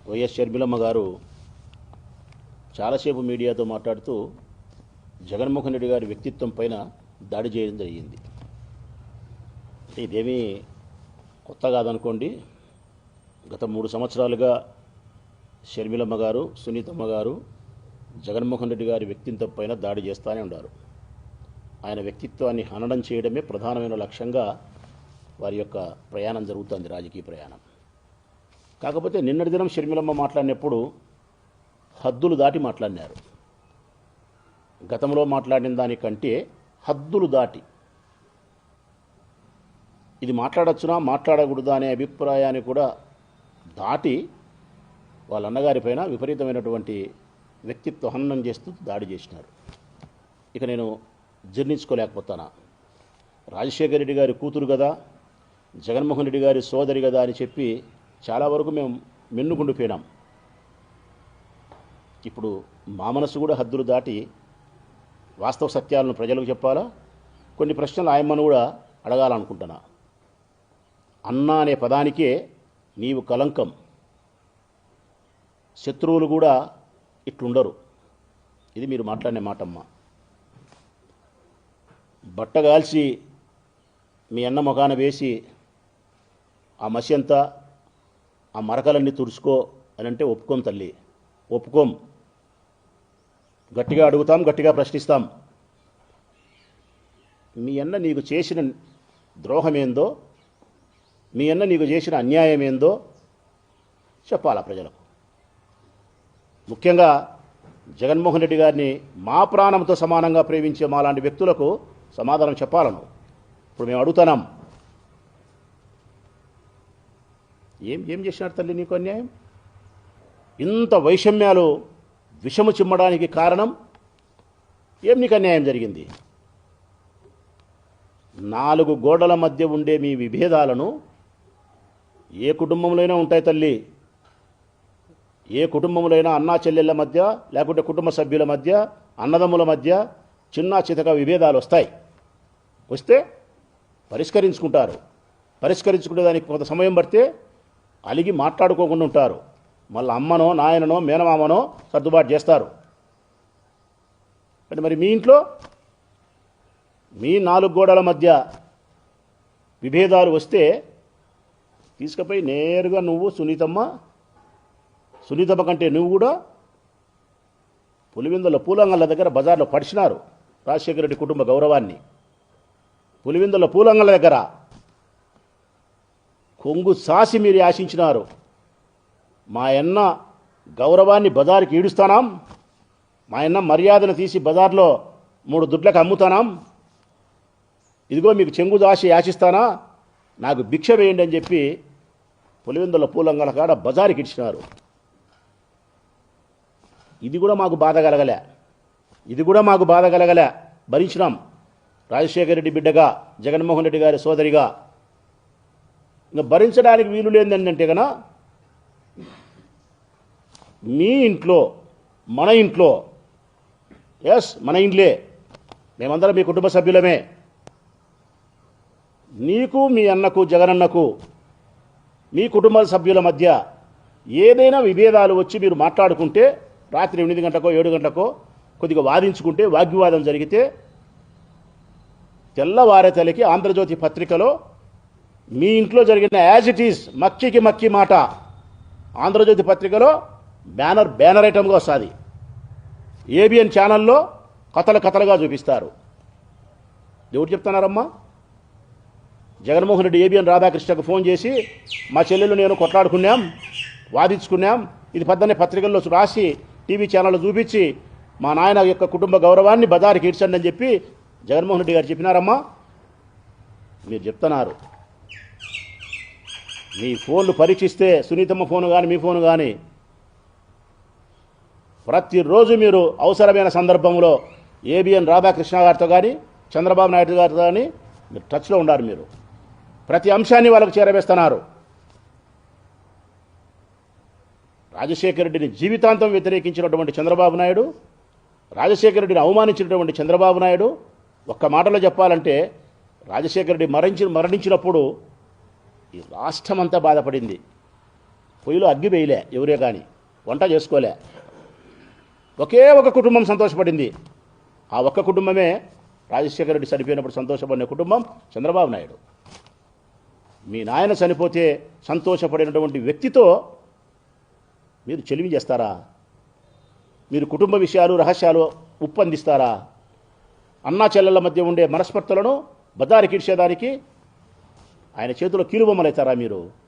YS షర్మిలమ్మ గారు చాలాసేపు మీడియాతో మాట్లాడుతూ జగన్మోహన్ రెడ్డి గారి వ్యక్తిత్వం పైన దాడి చేయడం జరిగింది. ఇదేమీ కొత్త కాదనుకోండి. గత 3 సంవత్సరాలుగా షర్మిలమ్మ గారు, సునీతమ్మ గారు జగన్మోహన్ రెడ్డి గారి వ్యక్తిత్వం పైన దాడి చేస్తూనే ఉన్నారు. ఆయన వ్యక్తిత్వాన్ని హననం చేయడమే ప్రధానమైన లక్ష్యంగా వారి యొక్క ప్రయాణం జరుగుతుంది, రాజకీయ ప్రయాణం. కాకపోతే నిన్నటి దినం షర్మిలమ్మ మాట్లాడినప్పుడు హద్దులు దాటి మాట్లాడినారు. గతంలో మాట్లాడిన దానికంటే హద్దులు దాటి ఇది మాట్లాడచ్చునా మాట్లాడకూడదా అనే అభిప్రాయాన్ని కూడా దాటి వాళ్ళ అన్నగారి పైన విపరీతమైనటువంటి వ్యక్తిత్వ హననం చేస్తూ దాడి చేసినారు. ఇక నేను జీర్ణించుకోలేకపోతానా. రాజశేఖర రెడ్డి గారి కూతురు కదా, జగన్మోహన్ రెడ్డి గారి సోదరి కదా అని చెప్పి చాలా వరకు మేము మిన్నుకుండిపోయినాం. ఇప్పుడు మా మనసు కూడా హద్దులు దాటి వాస్తవ సత్యాలను ప్రజలకు చెప్పాలా, కొన్ని ప్రశ్నలు ఆయమ్మను కూడా అడగాలనుకుంటున్నా. అన్న అనే పదానికే నీవు కలంకం. శత్రువులు కూడా ఇట్లుండరు. ఇది మీరు మాట్లాడిన మాటమ్మ. బట్టగాల్చి మీ అన్న ముఖాన వేసి ఆ మసి అంతా ఆ మరకలన్నీ తుడుచుకో అని అంటే ఒప్పుకోం తల్లి, ఒప్పుకోం. గట్టిగా అడుగుతాం, గట్టిగా ప్రశ్నిస్తాం. మీ అన్న నీకు చేసిన ద్రోహమేందో, మీ అన్న నీకు చేసిన అన్యాయం ఏందో చెప్పాలా ప్రజలకు. ముఖ్యంగా జగన్మోహన్ రెడ్డి గారిని మా ప్రాణంతో సమానంగా ప్రేమించే మాలాంటి వ్యక్తులకు సమాధానం చెప్పాలను ఇప్పుడు మేము అడుగుతున్నాం. ఏం చేసినారు తల్లి నీకు అన్యాయం? ఇంత వైషమ్యాలు విషము చిమ్మడానికి కారణం ఏం? నీకు అన్యాయం జరిగింది? 4 గోడల మధ్య ఉండే మీ విభేదాలను ఏ కుటుంబంలోనైనా ఉంటాయి తల్లి. ఏ కుటుంబంలో అయినా అన్నా చెల్లెళ్ళ మధ్య, లేకుంటే కుటుంబ సభ్యుల మధ్య, అన్నదమ్ముల మధ్య చిన్న చితక విభేదాలు వస్తే పరిష్కరించుకుంటారు. పరిష్కరించుకునే దానికి కొంత సమయం పడితే అలిగి మాట్లాడుకోకుండా ఉంటారు. మళ్ళీ అమ్మనో నాయననో మేనమామనో సర్దుబాటు చేస్తారు. అంటే మరి మీ ఇంట్లో మీ 4 గోడల మధ్య విభేదాలు వస్తే తీసుకుపోయి నేరుగా నువ్వు సునీతమ్మ కంటే నువ్వు కూడా పులివెందుల పూలంగళ్ళ దగ్గర బజార్లో పడిచినారు రాజశేఖర రెడ్డి కుటుంబ గౌరవాన్ని. పులివెందుల పూలంగళ్ళ దగ్గర కొంగు సాసి మీరు ఆశించినారు. మా అన్న గౌరవాన్ని బజారుకి ఈడుస్తానాం, మా అన్న మర్యాదను తీసి బజార్లో 3 దుడ్లకు అమ్ముతానాం, ఇదిగో మీకు చెంగు దాసి యాచిస్తానా, నాకు భిక్ష వేయండి అని చెప్పి పులివెందుల పూలంగల కాడ బజారుకి ఇచ్చినారు. ఇది కూడా మాకు బాధ కలగలే, భరించినాం. రాజశేఖర రెడ్డి బిడ్డగా, జగన్మోహన్ రెడ్డి గారి సోదరిగా. ఇంకా భరించడానికి వీలు లేదంటే కన్నా మీ ఇంట్లో, మన ఇంట్లో, మన ఇంట్లే, మేమందరం మీ కుటుంబ సభ్యులమే. నీకు, మీ అన్నకు, జగనన్నకు, మీ కుటుంబ సభ్యుల మధ్య ఏదైనా విభేదాలు వచ్చి మీరు మాట్లాడుకుంటే, రాత్రి 8 గంటకో 7 గంటకో కొద్దిగా వాదించుకుంటే, వాగ్వివాదం జరిగితే, తెల్లవారే తలకి ఆంధ్రజ్యోతి పత్రికలో మీ ఇంట్లో జరిగిన యాజ్ ఇట్ ఈజ్ మక్కి మాట ఆంధ్రజ్యోతి పత్రికలో బ్యానర్ ఐటమ్గా వస్తుంది. ఏబిఎన్ ఛానల్లో కథలుగా చూపిస్తారు. ఎవరు చెప్తున్నారమ్మా? జగన్మోహన్ రెడ్డి ఏబిఎన్ రాధాకృష్ణకు ఫోన్ చేసి మా చెల్లెలు నేను కొట్లాడుకున్నాం, వాదించుకున్నాం, ఇది పద్దనే పత్రికల్లో రాసి టీవీ ఛానల్లో చూపించి మా నాయన యొక్క కుటుంబ గౌరవాన్ని బజారుకి ఈడ్చండి అని చెప్పి జగన్మోహన్ రెడ్డి గారు చెప్పినారమ్మా? మీరు చెప్తున్నారు. మీ ఫోన్లు పరీక్షిస్తే, సునీతమ్మ ఫోను కానీ మీ ఫోను కానీ, ప్రతిరోజు మీరు అవసరమైన సందర్భంలో ఏబిఎన్ రాధాకృష్ణ గారితో కానీ, చంద్రబాబు నాయుడు గారితో కానీ మీరు టచ్లో ఉన్నారు. మీరు ప్రతి అంశాన్ని వాళ్ళకు చేరవేస్తున్నారు. రాజశేఖర రెడ్డిని జీవితాంతం వ్యతిరేకించినటువంటి చంద్రబాబు నాయుడు, రాజశేఖర రెడ్డిని అవమానించినటువంటి చంద్రబాబు నాయుడు, ఒక్క మాటలో చెప్పాలంటే రాజశేఖర రెడ్డి మరణించినప్పుడు ఈ రాష్ట్రమంతా బాధపడింది. పొయ్యిలో అగ్గి వేయలే ఎవరే కానీ, వంట చేసుకోలే. ఒకే ఒక కుటుంబం సంతోషపడింది. ఆ ఒక్క కుటుంబమే రాజశేఖర రెడ్డి చనిపోయినప్పుడు సంతోషపడిన కుటుంబం చంద్రబాబు నాయుడు. మీ నాయన చనిపోతే సంతోషపడినటువంటి వ్యక్తితో మీరు చెలిమి చేస్తారా? మీరు కుటుంబ విషయాలు రహస్యాలు ఉప్పందిస్తారా? అన్నా చెల్లెళ్ళ మధ్య ఉండే మనస్పర్ధలను బజారుకిడ్చేదానికి ఆయన చేతిలో కీలుబొమ్మలవుతారా మీరు?